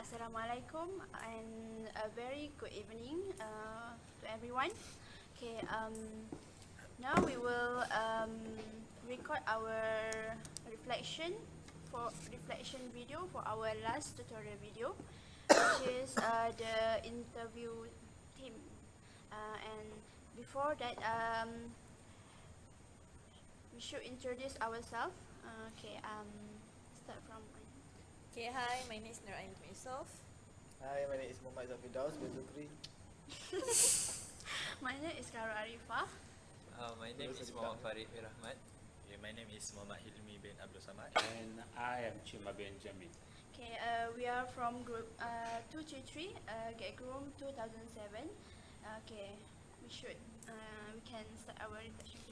Assalamualaikum and a very good evening to everyone. Okay, now we will record our reflection video for our last tutorial video, which is the interview team. And before that, we should introduce ourselves. Start from. Okay, hi, my name is Nurain Yusuf. Hi, my name is Muhammad Zafidaus bin Zukri. My name is Karo Arifah. My name is Muhammad Farid bin Rahmat. My name is Muhammad Hilmi bin Abdul Samad. And I am Chima Benjamin. Okay, we are from group 233, get room 2007. Okay, we can start our reflection.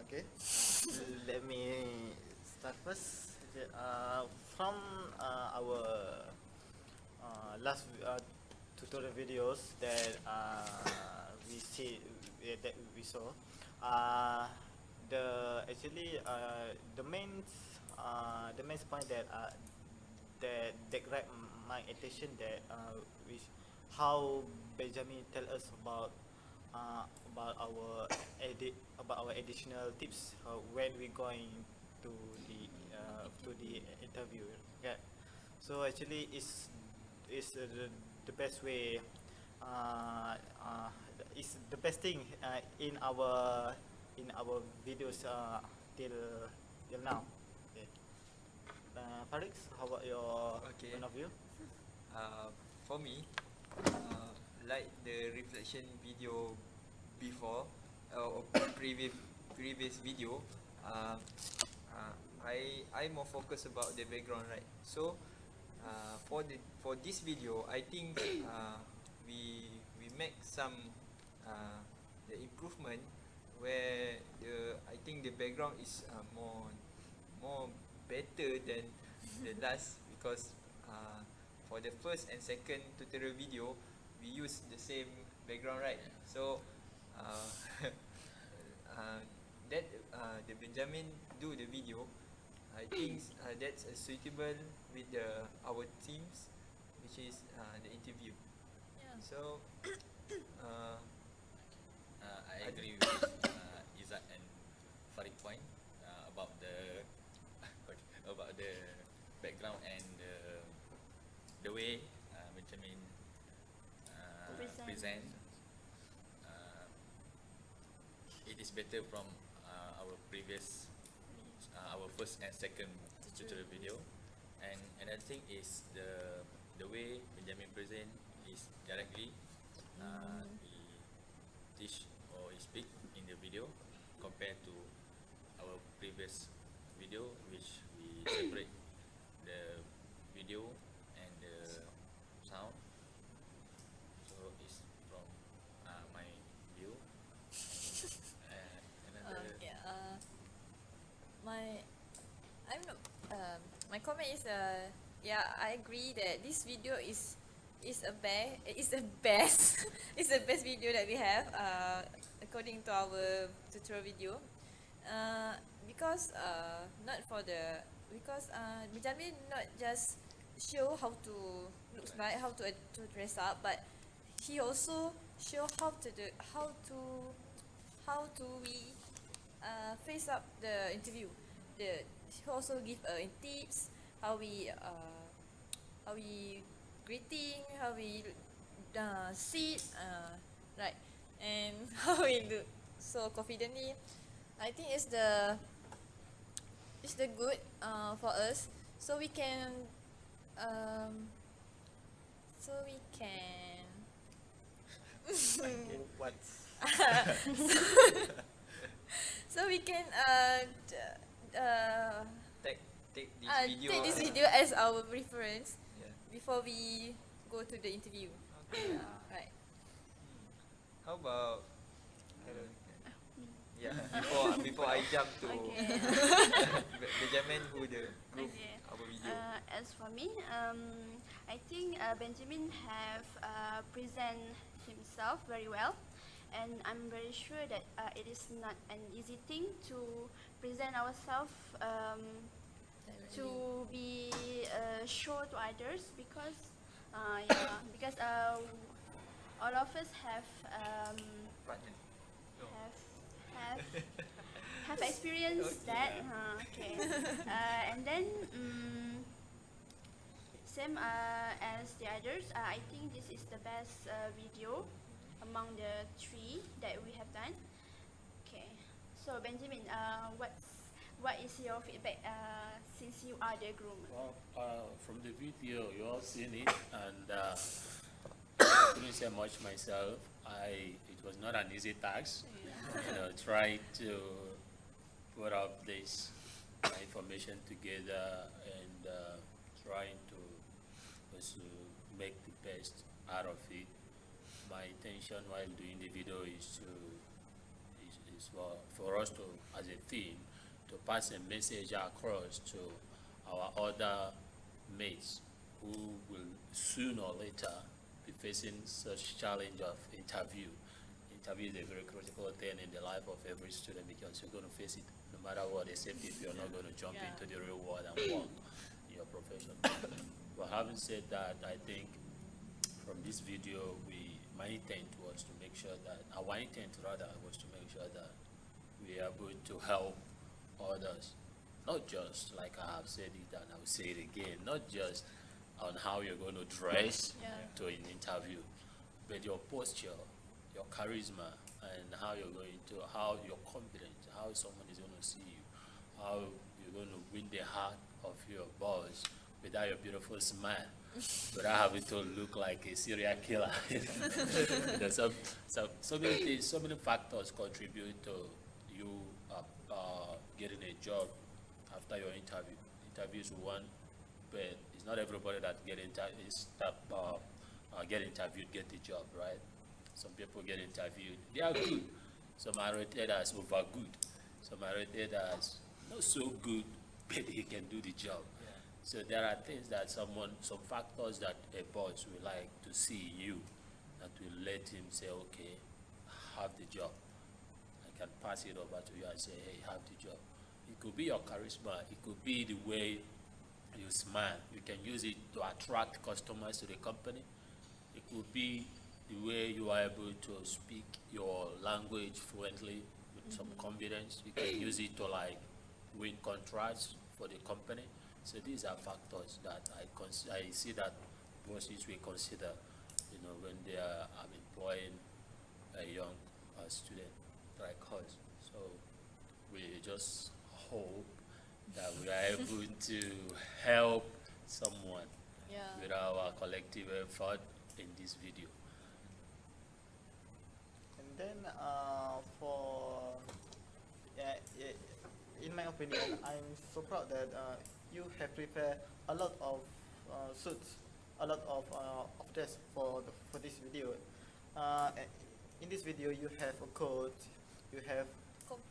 Okay, let me start first. From our last tutorial videos that we saw, the main point that grabbed my attention which how Benjamin tell us about our additional tips when we going to the interview. Yeah. So actually, is the best way. Is the best thing in our videos till now. Okay. Farid, how about your Okay. point of view? For me, like the reflection video before or previous video, I more focus about the background, right? So for this video, I think we make some the improvement where I think the background is more better than the last, because for the first and second tutorial video we use the same background, right? So that the Benjamin do the video, I think that's suitable with our teams, which is the interview. Yeah. So I agree with Izzat and Farid point about the about the background and the way Benjamin present. It is better from our previous our first and second tutorial video, and another thing is the way Benjamin present is directly he teach or he speak in the video compared to our previous video, which we separate the video and the sound. So it's from my view. Another Okay. My comment is yeah, I agree that this video is the best it's the best video that we have according to our tutorial video. Because Benjamin not just show how to looks like, how to dress up, but he also show how to we face up the interview. He also give tips how we greeting, how we sit, right, and how we look so confidently. I think it's the good for us, so we can What? so we can take this video. take this video as our reference Yeah. before we go to the interview. Okay. Right. How about I don't. yeah before I jump to Okay. Benjamin who the group Okay. our video. As for me, I think Benjamin have present himself very well, and I'm very sure that it is not an easy thing to present ourselves to be show to others, because yeah, because all of us have Partner. No. have have experienced Okay. that. Okay. And then same as the others. I think this is the best video among the three that we have done. Okay. So Benjamin, what is your feedback since you are the groom? Well, from the video, you all seen it, and I couldn't say much myself. It was not an easy task, trying to put up this information together and trying to also make the best out of it. My intention while doing the video is for us to, as a team, to pass a message across to our other mates who will sooner or later be facing such challenge of interview. Interview is a very critical thing in the life of every student, because you're going to face it no matter what, except if you're not going to jump into the real world and work in your profession. But having said that, I think from this video, my intent was to make sure that, our intent rather was to make sure that we are able to help others, not just like I have said it and I will say it again, not just on how you're going to dress to an interview, but your posture, your charisma, and how your confidence, how someone is going to see you, how you're going to win the heart of your boss without your beautiful smile, without having to look like a serial killer. So many things, so many factors contribute to you getting a job after your interview. Interviews one, but it's not everybody that get interviewed get the job, right? Some people get interviewed, they are good. Some are rated as over good. Some are rated as not so good, but he can do the job. So there are things that some factors that a boss will like to see in you that will let him say, okay, have the job. I can pass it over to you and say, hey, have the job. It could be your charisma. It could be the way you smile. You can use it to attract customers to the company. It could be the way you are able to speak your language fluently with some confidence. You can use it to like win contracts for the company. So these are factors that I see that bosses will consider, when they are employing a young student like us. So we just hope that we are able to help someone with our collective effort in this video. And then in my opinion, I'm so proud that you have prepared a lot of suits, a lot of dress for this video. In this video, you have a coat, you have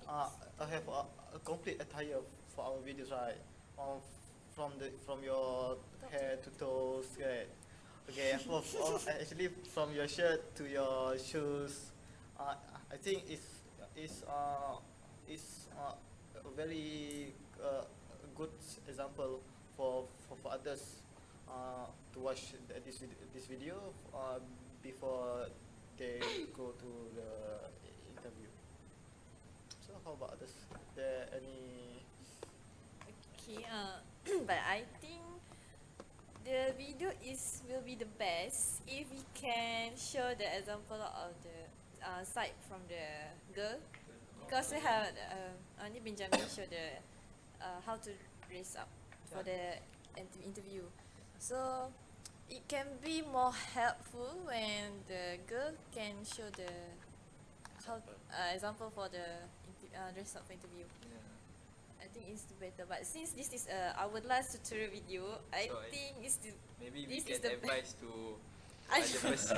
a complete attire for our videos, right? From your hair to toes, right? Okay, actually from your shirt to your shoes, I think it's a very good example for others to watch this video before they go to the interview. So how about others? There any? Okay, but I think the video will be the best if we can show the example of the side from the girl, because we have only Benjamin show the how to dress up for the interview. So it can be more helpful when the girl can show the example for the dress up interview. I think it's better, but since this is our last tutorial video, I think maybe we this can is the advise to I other person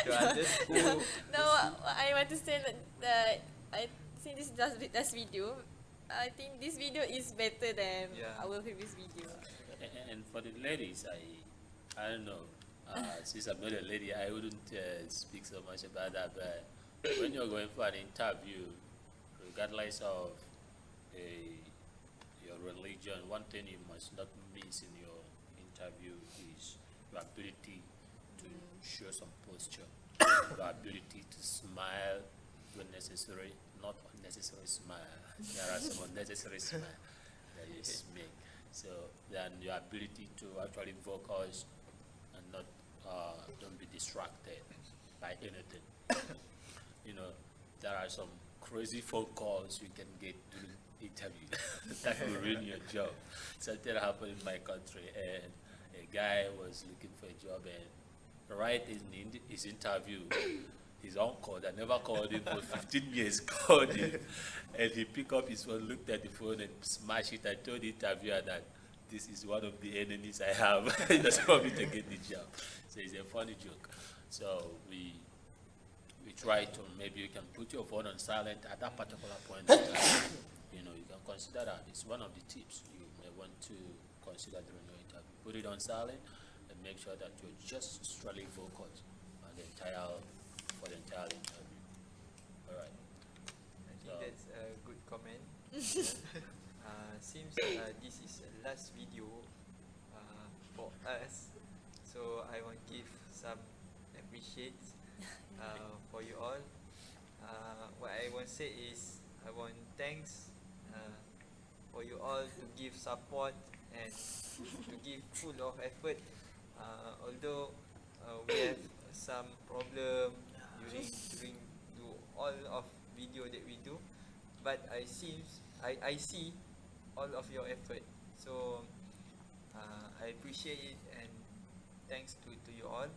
to others who no, I want to say that I think this is last video. I think this video is better than our previous video. And for the ladies, I don't know. Since I'm not a lady, I wouldn't speak so much about that. But when you're going for an interview, regardless of religion, one thing you must not miss in your interview is your ability to show some posture, your ability to smile when necessary, not unnecessary smile. There are some unnecessary smile that you make. So then your ability to actually focus and not don't be distracted by anything. You know, there are some crazy phone calls you can get during interview that will ruin your job. Something happened in my country, and a guy was looking for a job, and right in his interview, his uncle that never called him for 15 years called him, and he picked up his phone, looked at the phone, and smashed it. I told the interviewer that this is one of the enemies I have. He doesn't want me to get the job. So it's a funny joke. So we try to, maybe you can put your phone on silent at that particular point in time. You know, you can consider that. It's one of the tips you may want to consider during your interview. Put it on silent and make sure that you're just strictly focused on the entire interview. All right. I think that's a good comment. Seems this is the last video for us, so I want to give some appreciate for you all. What I want to say is I want thanks for you all to give support and to give full of effort. Although we have some problem during do all of video that we do, but I see all of your effort. So I appreciate it and thanks to you all.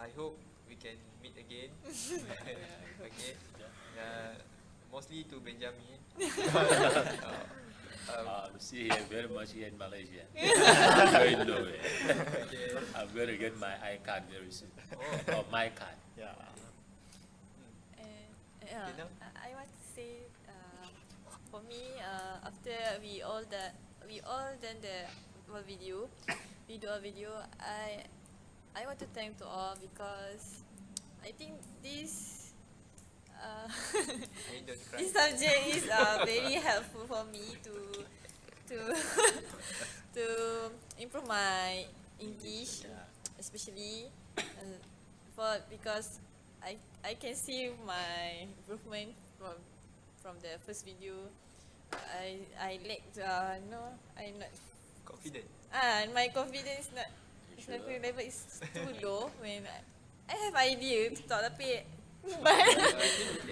I hope we can meet again. Okay. Mostly to Benjamin. See here very much here in Malaysia. I'm going nowhere. Okay. I'm going to get my iCard very soon. Oh. Or my card. Yeah. Yeah, You know? I want to say, for me, after we all done the whole video, I want to thank to all because I think this I don't cry. this subject is very helpful for me to to improve my English, Yeah. especially because I can see my improvement from the first video. I lack I'm not Confident. my confidence not You sure? level is too low when I have idea to talk tapi but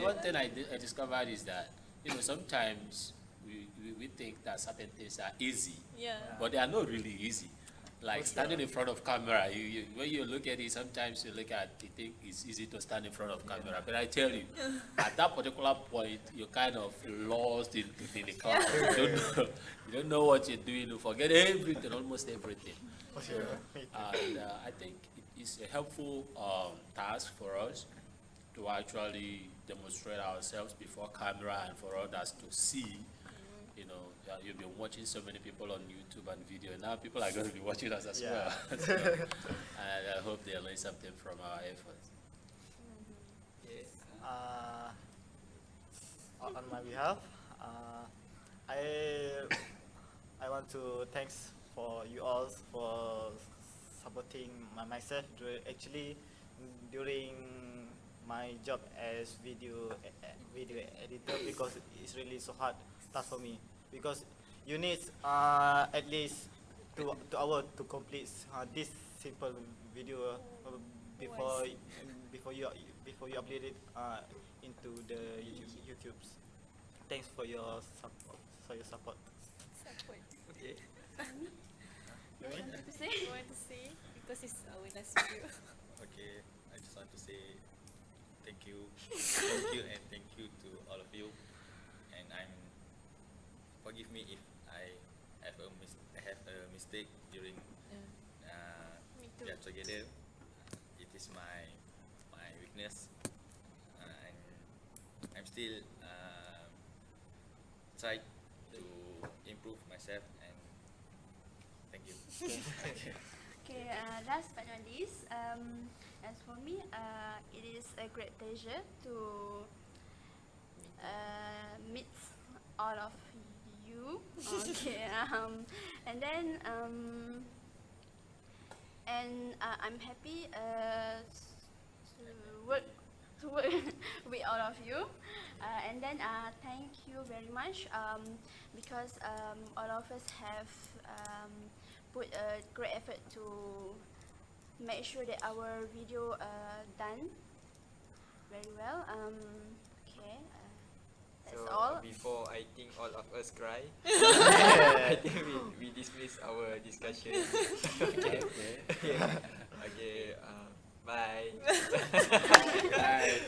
One thing I discovered is that, you know, sometimes we think that certain things are easy, yeah. but they are not really easy. Like standing in front of camera, when you look at it, sometimes you look at it, think it's easy to stand in front of camera. But I tell you, at that particular point, you're kind of lost in the crowd. You don't know what you're doing. You forget everything, almost everything. And I think it is a helpful task for us to actually demonstrate ourselves before camera and for others to see. You know, you've been watching so many people on YouTube and video. Now people are going to be watching us as well. So, and I hope they learn something from our efforts. Yes. On my behalf, I want to thanks for you all for supporting myself during my job as video editor, because it's really so hard task for me, because you need at least 2 hours to complete this simple video before you upload it into the YouTube's. Thanks for your support. Okay. You want to say? I want to say because it's our last video. Okay, I just want to say thank you, and thank you to all of you. And forgive me if I have a mistake during Me too. job together. It is my weakness, and I'm still try to improve myself. And thank you. Okay, last but not least, as for me, it is a great pleasure to meet all of Okay. And then I'm happy to work with all of you. And then thank you very much because all of us have put a great effort to make sure that our video done very well. Okay. That's So all. before I think all of us cry, I think we dismiss our discussion. Okay. Okay, okay, bye. Bye.